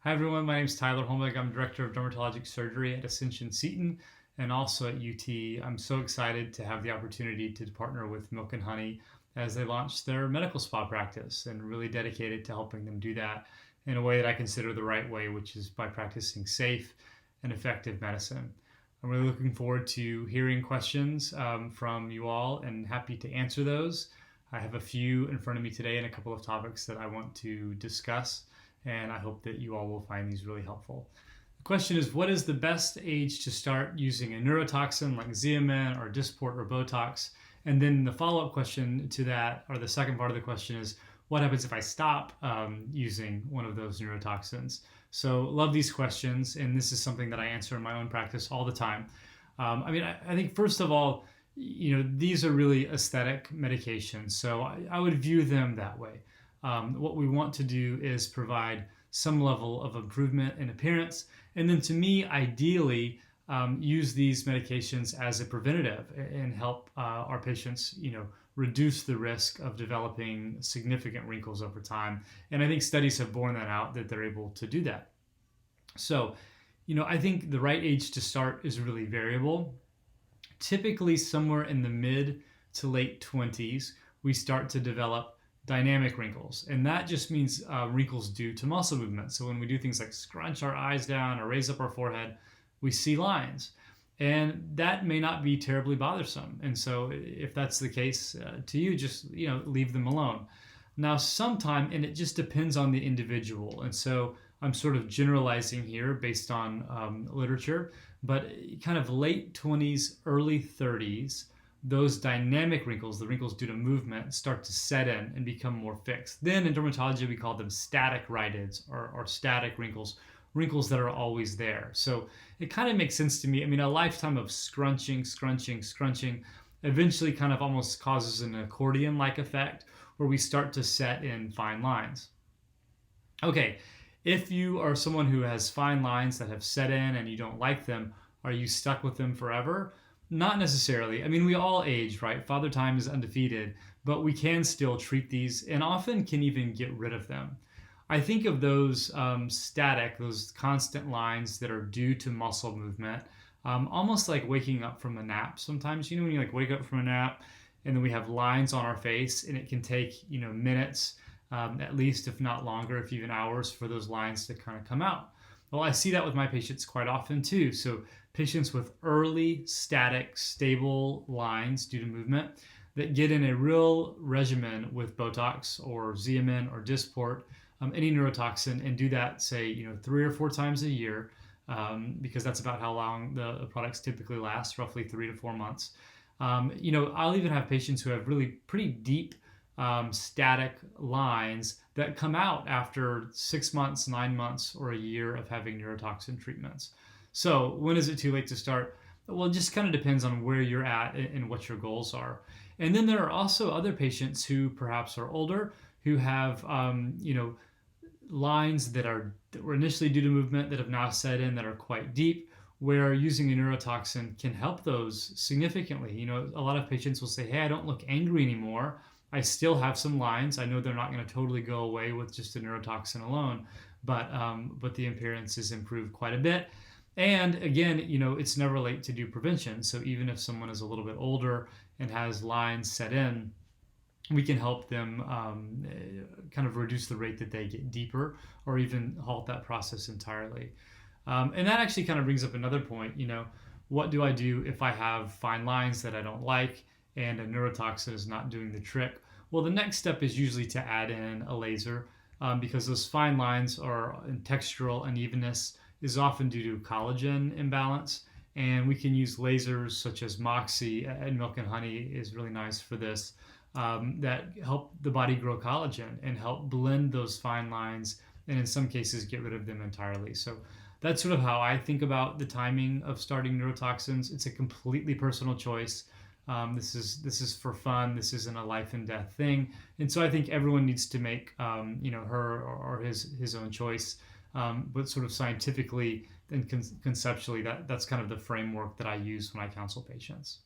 Hi everyone, my name is Tyler Hollmig. I'm Director of Dermatologic Surgery at Ascension Seton and also at UT. I'm so excited to have the opportunity to partner with Milk and Honey as they launch their medical spa practice and really dedicated to helping them do that in a way that I consider the right way, which is by practicing safe and effective medicine. I'm really looking forward to hearing questions from you all and happy to answer those. I have a few in front of me today and a couple of topics that I want to discuss, and I hope that you all will find these really helpful. The question is, what is the best age to start using a neurotoxin like Xeomin or Dysport or Botox? And then the follow-up question to that, or the second part of the question is, what happens if I stop using one of those neurotoxins? So love these questions, and this is something that I answer in my own practice all the time. I think first of all, these are really aesthetic medications, so I would view them that way. What we want to do is provide some level of improvement in appearance, and then to me, ideally, use these medications as a preventative and help our patients, reduce the risk of developing significant wrinkles over time. And I think studies have borne that out, that they're able to do that. So, I think the right age to start is really variable. Typically, somewhere in the mid to late 20s, we start to develop dynamic wrinkles, and that just means wrinkles due to muscle movement. So when we do things like scrunch our eyes down or raise up our forehead, we see lines, and that may not be terribly bothersome. And so if that's the case to you, just leave them alone. Now, and it just depends on the individual, and so I'm sort of generalizing here based on literature, but kind of late 20s, early 30s, those dynamic wrinkles, the wrinkles due to movement, start to set in and become more fixed. Then in dermatology, we call them static rhytids or static wrinkles that are always there. So it kind of makes sense to me. A lifetime of scrunching eventually kind of almost causes an accordion-like effect where we start to set in fine lines. Okay, if you are someone who has fine lines that have set in and you don't like them, are you stuck with them forever? Not necessarily. We all age, right? Father Time is undefeated, but we can still treat these and often can even get rid of them. I think of those those constant lines that are due to muscle movement, almost like waking up from a nap. Sometimes, when you wake up from a nap and then we have lines on our face, and it can take, minutes, at least, if not longer, if even hours, for those lines to kind of come out. Well, I see that with my patients quite often too. So patients with early static, stable lines due to movement that get in a real regimen with Botox or Xeomin or Dysport, any neurotoxin, and do that, say, 3 or 4 times a year, because that's about how long the products typically last, roughly 3 to 4 months. I'll even have patients who have really pretty deep static lines that come out after 6 months, 9 months, or a year of having neurotoxin treatments. So when is it too late to start? Well, it just kind of depends on where you're at and what your goals are. And then there are also other patients who perhaps are older, who have lines that were initially due to movement that have now set in, that are quite deep, where using a neurotoxin can help those significantly. A lot of patients will say, hey, I don't look angry anymore. I still have some lines. I know they're not going to totally go away with just a neurotoxin alone, but the appearance is improved quite a bit. And again, it's never late to do prevention. So even if someone is a little bit older and has lines set in, we can help them kind of reduce the rate that they get deeper, or even halt that process entirely. And that actually kind of brings up another point. What do I do if I have fine lines that I don't like and a neurotoxin is not doing the trick? Well, the next step is usually to add in a laser, because those fine lines and textural unevenness is often due to collagen imbalance. And we can use lasers such as Moxie, and Milk and Honey is really nice for this, that help the body grow collagen and help blend those fine lines, and in some cases get rid of them entirely. So that's sort of how I think about the timing of starting neurotoxins. It's a completely personal choice. This is for fun. This isn't a life and death thing, and so I think everyone needs to make her or his own choice. But sort of scientifically and conceptually, that's kind of the framework that I use when I counsel patients.